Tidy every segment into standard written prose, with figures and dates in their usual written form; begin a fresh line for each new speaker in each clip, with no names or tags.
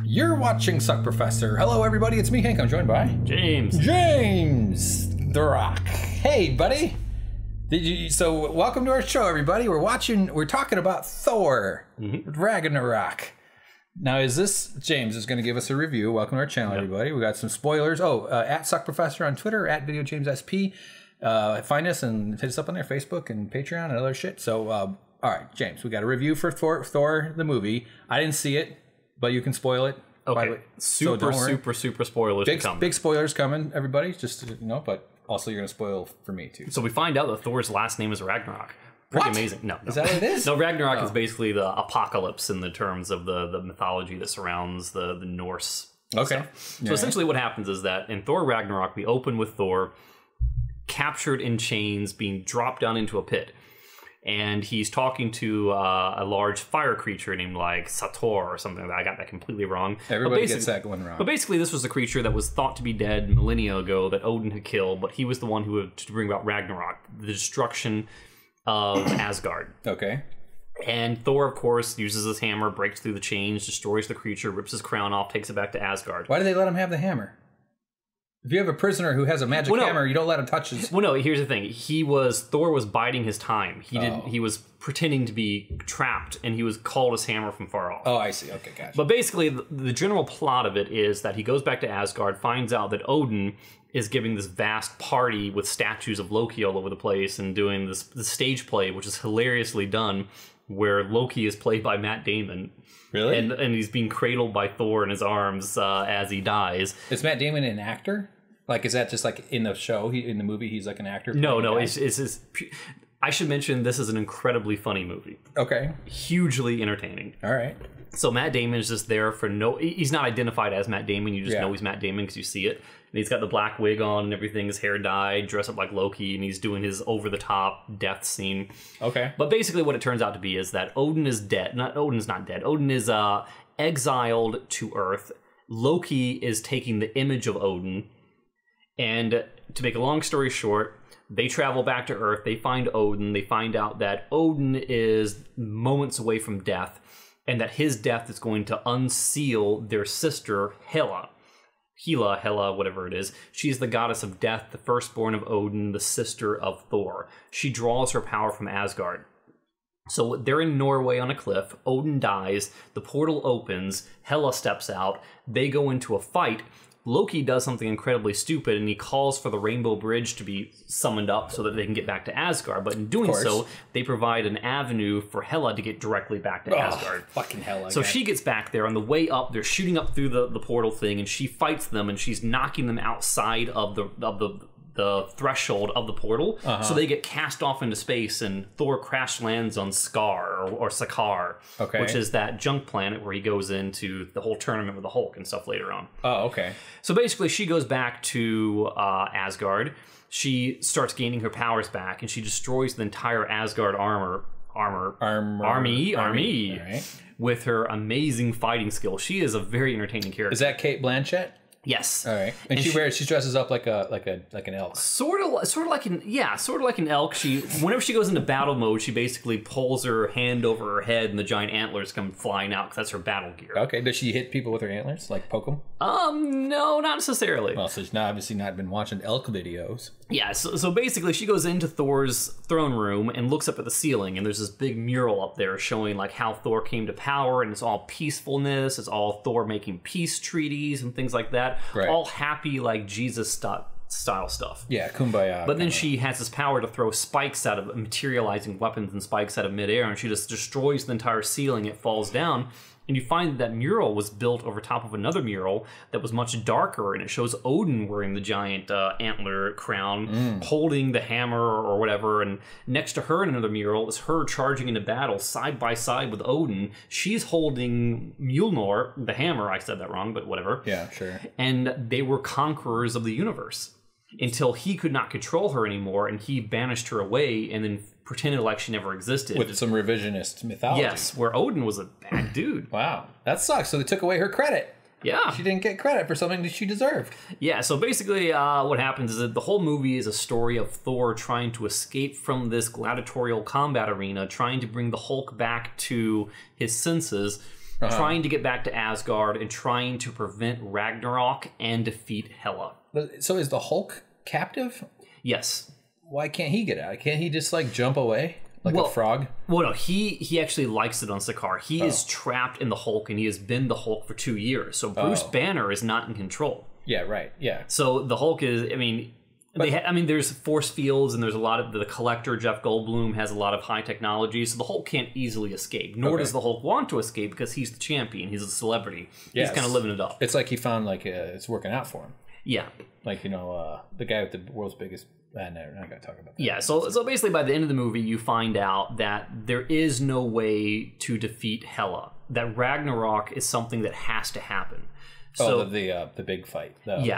You're watching Suck Professor. Hello, everybody. It's me, Hank. I'm joined by
James.
The Rock. Hey, buddy. So welcome to our show, everybody. We're talking about Thor Ragnarok. Now, James is going to give us a review. Welcome to our channel, everybody. We got some spoilers. At Suck Professor on Twitter, at VideoJamesSP. Find us and hit us up on there, Facebook and Patreon and other shit. So, all right, James, we got a review for Thor the movie. I didn't see it, but you can spoil it.
Okay, super spoilers to come.
Big spoilers coming, everybody. Just but also you're going to spoil for me too.
So we find out that Thor's last name is Ragnarok. Pretty amazing. No.
Is that what it is?
No, Ragnarok is basically the apocalypse in the terms of the mythology that surrounds the Norse.
Okay.
So essentially what happens is that in Thor Ragnarok, we open with Thor captured in chains, being dropped down into a pit. And he's talking to a large fire creature named like Sator or something like that. I got that completely wrong.
Everybody gets that one wrong.
But basically, this was a creature that was thought to be dead millennia ago that Odin had killed, but he was the one who had to bring about Ragnarok, the destruction of Asgard.
Okay.
And Thor, of course, uses his hammer, breaks through the chains, destroys the creature, rips his crown off, takes it back to Asgard.
Why do they let him have the hammer? If you have a prisoner who has a magic hammer, you don't let him touch his...
Well, no, here's the thing. Thor was biding his time. He was pretending to be trapped, and he was called his hammer from far off.
Oh, I see. Okay, gotcha.
But basically, the general plot of it is that he goes back to Asgard, finds out that Odin is giving this vast party with statues of Loki all over the place and doing this stage play, which is hilariously done, where Loki is played by Matt Damon.
Really?
And he's being cradled by Thor in his arms as he dies.
Is Matt Damon an actor? Like, is that just like in the show? In the movie, he's like an actor?
No. I should mention this is an incredibly funny movie.
Okay.
Hugely entertaining.
All right.
So Matt Damon is just there for he's not identified as Matt Damon. You just know he's Matt Damon because you see it. And he's got the black wig on and everything, his hair dyed, dressed up like Loki, and he's doing his over-the-top death scene.
Okay.
But basically what it turns out to be is that Odin is dead. Odin's not dead. Odin is exiled to Earth. Loki is taking the image of Odin. And to make a long story short, they travel back to Earth. They find Odin. They find out that Odin is moments away from death, and that his death is going to unseal their sister, Hela, whatever it is. She's the goddess of death, the firstborn of Odin, the sister of Thor. She draws her power from Asgard. So they're in Norway on a cliff. Odin dies. The portal opens. Hela steps out. They go into a fight. Loki does something incredibly stupid, and he calls for the Rainbow Bridge to be summoned up so that they can get back to Asgard. But in doing so, they provide an avenue for Hela to get directly back to Asgard.
Fucking Hela.
So she gets back there. On the way up, they're shooting up through the portal thing, and she fights them, and she's knocking them outside of the threshold of the portal, so they get cast off into space, and Thor crash lands on Skar or Sakaar, which is that junk planet where he goes into the whole tournament with the Hulk and stuff later on.
Oh, okay.
So basically, she goes back to Asgard. She starts gaining her powers back, and she destroys the entire Asgard army
right.
with her amazing fighting skill. She is a very entertaining character.
Is that Cate Blanchett?
Yes.
All right. And she dresses up like an elk.
Sort of like an elk. Whenever she goes into battle mode, she basically pulls her hand over her head, and the giant antlers come flying out because that's her battle gear.
Okay. Does she hit people with her antlers, like poke them?
No, not necessarily.
Well, so she's obviously not been watching elk videos.
Yeah. So basically, she goes into Thor's throne room and looks up at the ceiling, and there's this big mural up there showing like how Thor came to power, and it's all peacefulness. It's all Thor making peace treaties and things like that.
Right.
All happy, like Jesus style stuff.
Yeah, kumbaya.
But then she has this power to throw spikes out of materializing weapons and spikes out of midair, and she just destroys the entire ceiling. It falls down, and you find that mural was built over top of another mural that was much darker, and it shows Odin wearing the giant antler crown, holding the hammer or whatever, and next to her in another mural is her charging into battle side by side with Odin. She's holding Mjolnir, the hammer. I said that wrong, but whatever.
Yeah, sure.
And they were conquerors of the universe until he could not control her anymore, and he banished her away and then pretended like she never existed.
With some revisionist mythology.
Yes, where Odin was a bad dude.
Wow, that sucks. So they took away her credit.
Yeah.
She didn't get credit for something that she deserved.
Yeah, so basically what happens is that the whole movie is a story of Thor trying to escape from this gladiatorial combat arena, trying to bring the Hulk back to his senses, trying to get back to Asgard and trying to prevent Ragnarok and defeat Hela.
So is the Hulk captive?
Yes.
Why can't he get out? Can't he just like jump away like a frog?
Well, no, he actually likes it on Sakaar. He is trapped in the Hulk, and he has been the Hulk for 2 years. So Bruce Banner is not in control.
Yeah, right. Yeah.
So the Hulk is, there's force fields, and there's a lot of the Collector, Jeff Goldblum, has a lot of high technology, so the Hulk can't easily escape. Nor does the Hulk want to escape because he's the champion. He's a celebrity. He's kind of living it up.
It's like he found it's working out for him.
Yeah.
Like, the guy with the world's biggest... no, we're not going to talk about that.
Yeah, so basically by the end of the movie, you find out that there is no way to defeat Hela. That Ragnarok is something that has to happen. So,
the big fight.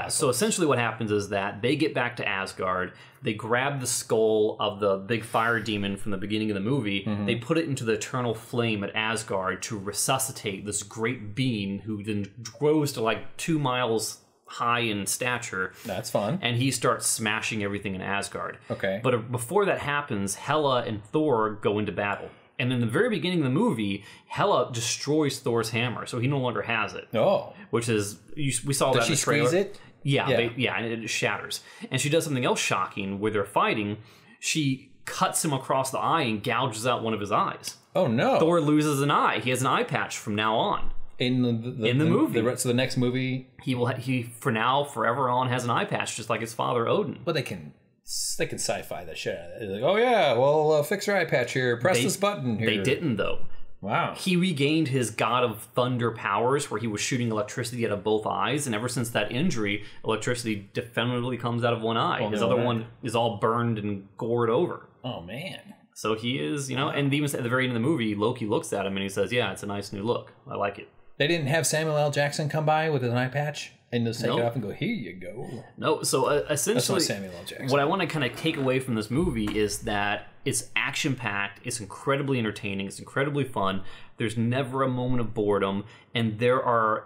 So essentially what happens is that they get back to Asgard, they grab the skull of the big fire demon from the beginning of the movie, they put it into the eternal flame at Asgard to resuscitate this great being who then grows to like 2 miles high in stature.
That's fun.
And he starts smashing everything in Asgard.
Okay.
But before that happens, Hela and Thor go into battle. And in the very beginning of the movie, Hela destroys Thor's hammer, so he no longer has it. Oh. Which is, we saw that in the trailer.
Does she squeeze it?
Yeah, and it shatters. And she does something else shocking where they're fighting. She cuts him across the eye and gouges out one of his eyes.
Oh, no.
Thor loses an eye. He has an eye patch from now on.
In the movie. So the next movie...
He for now, forever on, has an eye patch, just like his father, Odin.
But they can sci-fi that shit out of it. They're like, oh yeah, well, fix your eye patch here. Press this button here.
They didn't, though.
Wow.
He regained his God of Thunder powers where he was shooting electricity out of both eyes, and ever since that injury, electricity definitively comes out of one eye. His other one is all burned and gored over.
Oh, man.
So he is, and even at the very end of the movie, Loki looks at him and he says, yeah, it's a nice new look. I like it.
They didn't have Samuel L. Jackson come by with his eye patch and just take it off and go, here you go.
No, so essentially,
Samuel L. Jackson.
What I want to kind of take away from this movie is that it's action-packed, it's incredibly entertaining, it's incredibly fun, there's never a moment of boredom, and to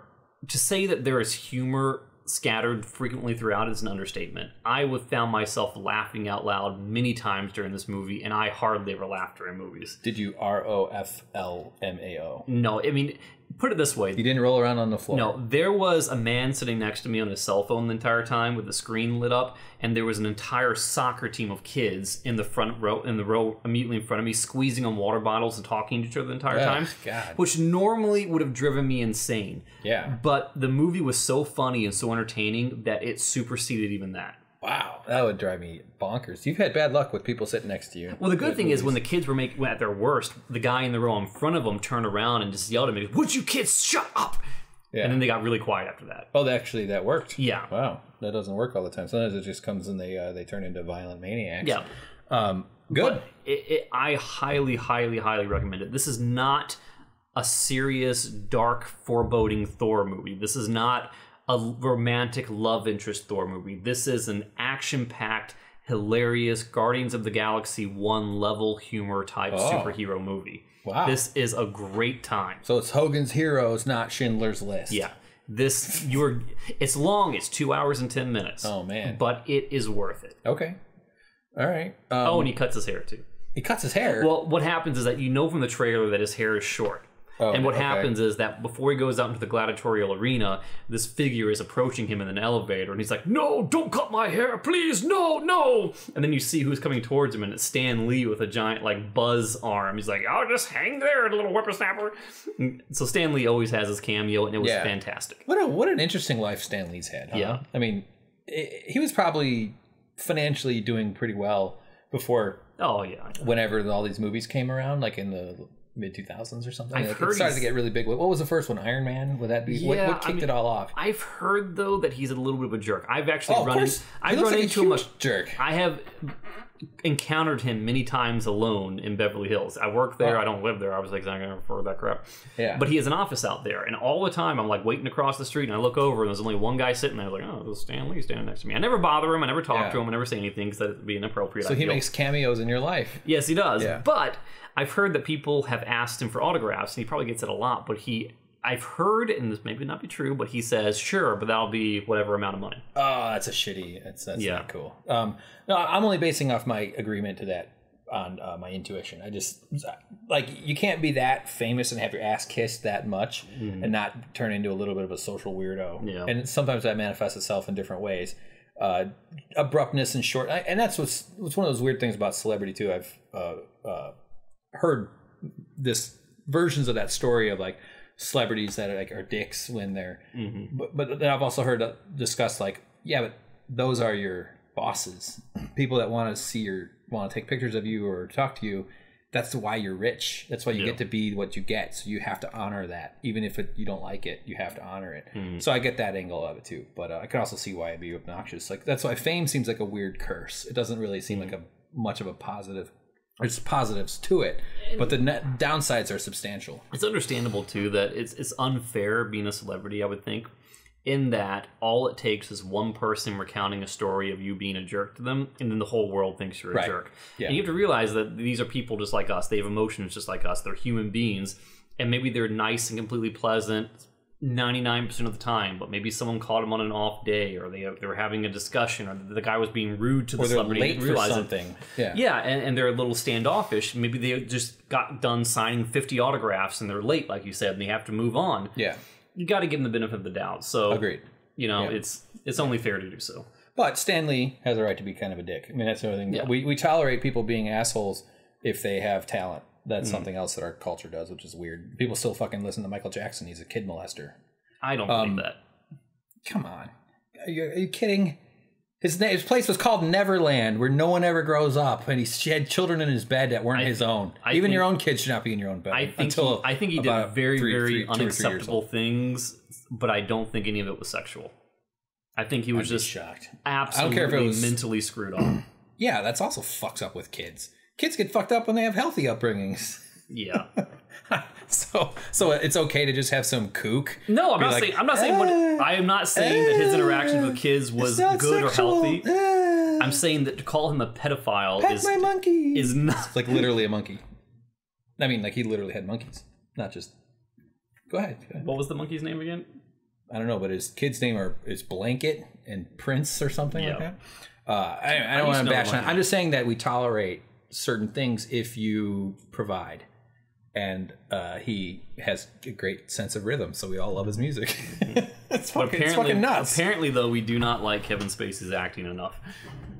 say that there is humor scattered frequently throughout is an understatement. I found myself laughing out loud many times during this movie, and I hardly ever laugh during movies.
Did you ROFLMAO?
No, put it this way.
You didn't roll around on the floor?
No, there was a man sitting next to me on his cell phone the entire time with the screen lit up, and there was an entire soccer team of kids in the row immediately in front of me, squeezing on water bottles and talking to each other the entire time.
God.
Which normally would have driven me insane.
Yeah.
But the movie was so funny and so entertaining that it superseded even that.
Wow, that would drive me bonkers. You've had bad luck with people sitting next to you.
Well, the good thing is when the kids were at their worst, the guy in the row in front of them turned around and just yelled at me, "Would you kids shut up?" Yeah. And then they got really quiet after that.
Oh, actually, that worked.
Yeah.
Wow, that doesn't work all the time. Sometimes it just comes and they turn into violent maniacs.
Yeah.
Good.
I highly, highly, highly recommend it. This is not a serious, dark, foreboding Thor movie. This is not a romantic love interest Thor movie. This is an action-packed, hilarious Guardians of the Galaxy 1 level humor type superhero movie.
Wow.
This is a great time.
So it's Hogan's Heroes, not Schindler's List.
Yeah. It's long, it's 2 hours and 10 minutes.
Oh, man.
But it is worth it.
Okay. All right.
And he cuts his hair too.
He cuts his hair?
Well, what happens is that from the trailer that his hair is short. And what happens is that before he goes out into the gladiatorial arena, this figure is approaching him in an elevator, and he's like, "No, don't cut my hair, please, no, no!" And then you see who's coming towards him, and it's Stan Lee with a giant, buzz arm. He's like, "I'll just hang there, little whippersnapper." So Stan Lee always has his cameo, and it was fantastic.
What an interesting life Stan Lee's had, huh?
Yeah.
I mean, he was probably financially doing pretty well before whenever all these movies came around, like in the mid-2000s or something. It started to get really big. What was the first one? Iron Man? Would that be?
Yeah,
what kicked it all off?
I've heard, though, that he's a little bit of a jerk. I've actually run into him.
Jerk.
I have encountered him many times alone in Beverly Hills. I work there. I don't live there. I was like, I'm going to afford that crap. Yeah. But he has an office out there. And all the time, I'm waiting across the street, and I look over, and there's only one guy sitting there. Oh, there's Stan Lee standing next to me. I never bother him. I never talk to him. I never say anything because that would be inappropriate.
So he makes cameos in your life.
Yes, he does. Yeah. But I've heard that people have asked him for autographs, and he probably gets it a lot, but I've heard, and this may not be true, but he says, sure, but that'll be whatever amount of money.
Oh, that's not cool. No, I'm only basing off my agreement to that. on my intuition. I just like you can't be that famous and have your ass kissed that much and not turn into a little bit of a social weirdo. Yeah. And sometimes that manifests itself in different ways. Abruptness and short, and that's what's one of those weird things about celebrity too. I've heard this versions of that story of like celebrities that are dicks when they're, but then I've also heard discussed like, yeah, but those are your bosses, people that want to take pictures of you or talk to you. That's why you're rich. That's why you get to be what you get. So you have to honor that. Even if you don't like it, you have to honor it. So I get that angle of it too. But I can also see why it'd be obnoxious. Like that's why fame seems like a weird curse. It doesn't really seem like much of a positive. There's positives to it, but the downsides are substantial. It's
understandable too that it's unfair being a celebrity, I would think, in that all it takes is one person recounting a story of you being a jerk to them, and then the whole world thinks you're a jerk. Yeah. And you have to realize that these are people just like us. They have emotions just like us. They're human beings, and maybe they're nice and completely pleasant 99% of the time, but maybe someone caught them on an off day, or they were having a discussion, or the guy was being rude to the celebrity.
Or they're late for something.
Yeah, and they're a little standoffish. Maybe they just got done signing 50 autographs and they're late, like you said, and they have to move on.
Yeah.
You got to give them the benefit of the doubt. So,
agreed.
You know, it's only fair to do so.
But Stan Lee has a right to be kind of a dick. I mean, that's the other thing. Yeah. We tolerate people being assholes if they have talent. That's something else that our culture does, which is weird. People still fucking listen to Michael Jackson. He's a kid molester.
I don't believe that.
Come on. Are you kidding? His place was called Neverland, where no one ever grows up, and he had children in his bed that weren't his own. Even your own kids should not be in your own bed.
I think he did very unacceptable things, but I don't think any of it was sexual. I think he was just
shocked.
Absolutely, I don't care if it was mentally screwed up.
Yeah, that's also fucks up with kids. Kids get fucked up when they have healthy upbringings.
Yeah.
So it's okay to just have some kook.
No, I'm not saying that his interactions with kids was good sexual. Or healthy. I'm saying that to call him a pedophile is not
like literally a monkey. I mean, like he literally had monkeys, not just. Go ahead.
What was the monkey's name again?
I don't know, but his kid's name is Blanket and Prince or something like that. I don't want to bash on. I'm just saying that we tolerate certain things if you provide. And he has a great sense of rhythm, so we all love his music. It's fucking nuts.
Apparently, though, we do not like Kevin Spacey's acting enough.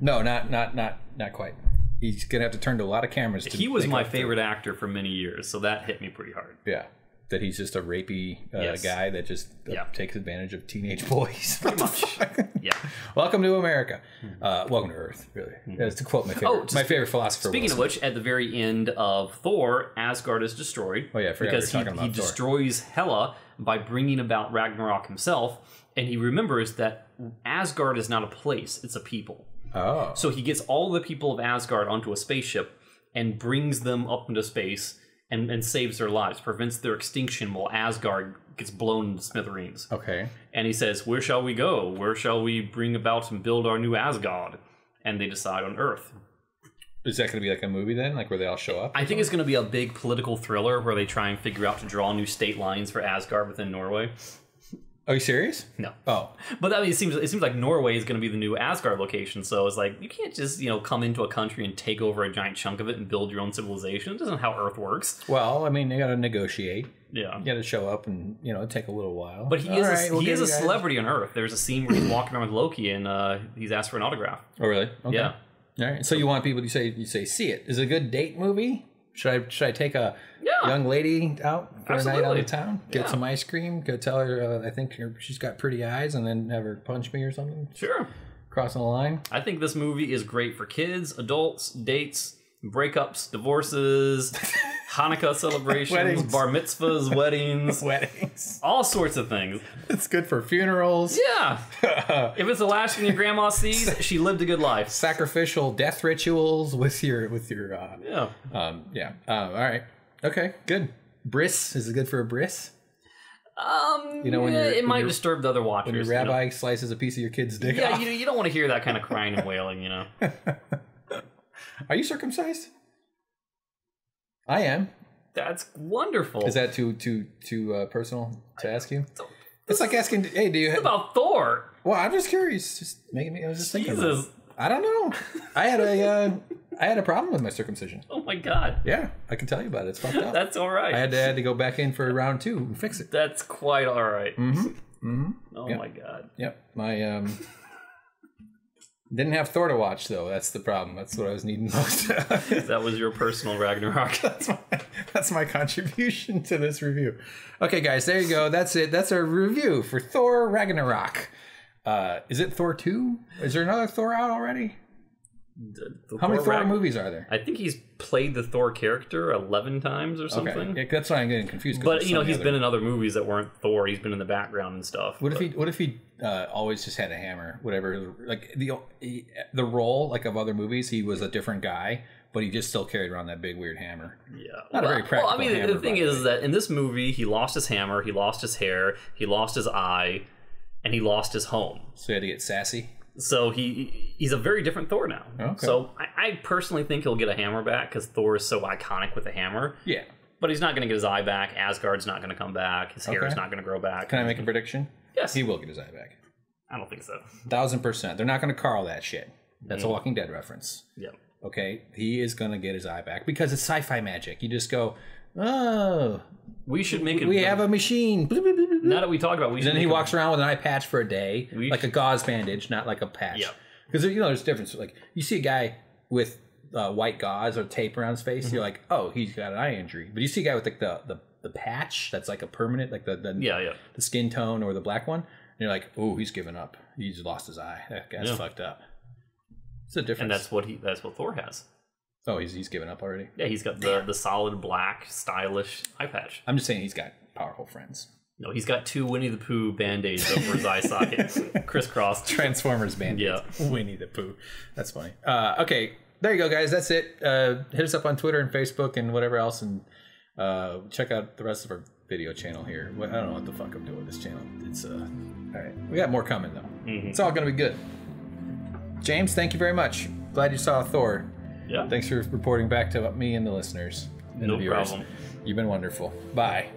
No, not quite. He's gonna have to turn to a lot of cameras.
He was my favorite actor for many years, so that hit me pretty hard.
Yeah, that he's just a rapey guy that just takes advantage of teenage boys.
Pretty much. Yeah.
Welcome to America. Welcome to Earth. Really, that's to quote my favorite philosopher.
Speaking of which, at the very end of Thor, Asgard is destroyed.
Oh yeah, I forgot
because he destroys Hela by bringing about Ragnarok himself, and he remembers that Asgard is not a place; it's a people.
Oh.
So he gets all the people of Asgard onto a spaceship and brings them up into space and saves their lives, prevents their extinction while Asgard gets blown into smithereens.
Okay.
And he says, where shall we go? Where shall we bring about and build our new Asgard? And they decide on Earth.
Is that going to be like a movie then? Like where they all show up?
I think it's going to be a big political thriller where they try and figure out to draw new state lines for Asgard within Norway.
Are you serious?
No.
Oh.
But I mean, it seems like Norway is going to be the new Asgard location. So it's like, you can't just, come into a country and take over a giant chunk of it and build your own civilization. It isn't how Earth works.
Well, I mean, you got to negotiate.
Yeah.
You got to show up and, it'd take a little while.
But he is a celebrity on Earth. There's a scene where he's walking around with Loki and he's asked for an autograph.
Oh, really? Okay.
Yeah.
All right. So you want people to say see it. Is it a good date movie? Should I take a young lady out for a night out of town? Get some ice cream? Go tell her I think she's got pretty eyes, and then have her punch me or something?
Sure.
Crossing the line?
I think this movie is great for kids, adults, dates, breakups, divorces, Hanukkah celebrations,
weddings.
Bar mitzvahs,
weddings.
All sorts of things.
It's good for funerals.
Yeah. If it's the last thing your grandma sees, she lived a good life.
Sacrificial death rituals with your all right. Okay, good. Bris, is it good for a bris?
It might disturb the other watchers.
When your rabbi slices a piece of your kid's dick off.
Yeah, you don't want to hear that kind of crying and wailing,
Are you circumcised? I am.
That's wonderful.
Is that too personal to ask you? It's like asking, hey, do you
have... about Thor?
Well, I'm just curious. Just making me... I was just thinking.
Jesus.
I don't know. I I had a problem with my circumcision.
Oh my god.
Yeah, I can tell you about it. It's fucked up.
That's all right.
I had to go back in for round 2 and fix it.
That's quite all right. Oh
Yep.
my god.
Yep. My didn't have Thor to watch though. That's the problem. That's what I was needing most.
That was your personal Ragnarok.
That's my contribution to this review. Okay, guys, there you go. That's it. That's our review for Thor Ragnarok. Is it Thor 2? Is there another Thor out already? How many Thor movies are there?
I think he's played the Thor character 11 times or something.
Okay. Yeah, that's why I'm getting confused.
But you know, he's been in other movies that weren't Thor. He's been in the background and stuff.
What if he always just had a hammer? Whatever, like the role like of other movies, he was a different guy, but he just still carried around that big weird hammer.
Yeah,
not a very practical.
Well, I mean,
hammer,
the thing is that in this movie, he lost his hammer, he lost his hair, he lost his eye, and he lost his home.
So he had to get sassy.
So he's a very different Thor now.
Okay.
So I personally think he'll get a hammer back because Thor is so iconic with the hammer.
Yeah.
But he's not going to get his eye back. Asgard's not going to come back. His hair is not going to grow back.
Can I make a prediction?
Yes.
He will get his eye back.
I don't think so.
1000%. They're not going to Carl that shit. That's a Walking Dead reference.
Yep.
Okay? He is going to get his eye back because it's sci-fi magic. You just go, oh,
we should make it.
We have a machine. Bloop, bloop, bloop, bloop.
Now that we talk about it,
then he walks around with an eye patch for a day, like a gauze bandage, not like a patch.
Yeah.
Because you know there's a difference. Like you see a guy with white gauze or tape around his face, you're like, oh, he's got an eye injury. But you see a guy with like the patch that's like a permanent, like the skin tone or the black one, and you're like, oh, he's given up. He's lost his eye. That guy's fucked up. It's a difference.
And that's what Thor has.
Oh, he's given up already?
Yeah, he's got the solid black, stylish eye patch.
I'm just saying he's got powerful friends.
No, he's got 2 Winnie the Pooh Band-Aids over his eye sockets, crisscrossed.
Transformers Band-Aids. Yeah. Winnie the Pooh. That's funny. Okay, there you go, guys. That's it. Hit us up on Twitter and Facebook and whatever else, and check out the rest of our video channel here. I don't know what the fuck I'm doing with this channel. It's all right. We got more coming though. It's all gonna be good. James, thank you very much. Glad you saw Thor.
Yeah.
Thanks for reporting back to me and the listeners and the viewers. Problem. You've been wonderful. Bye.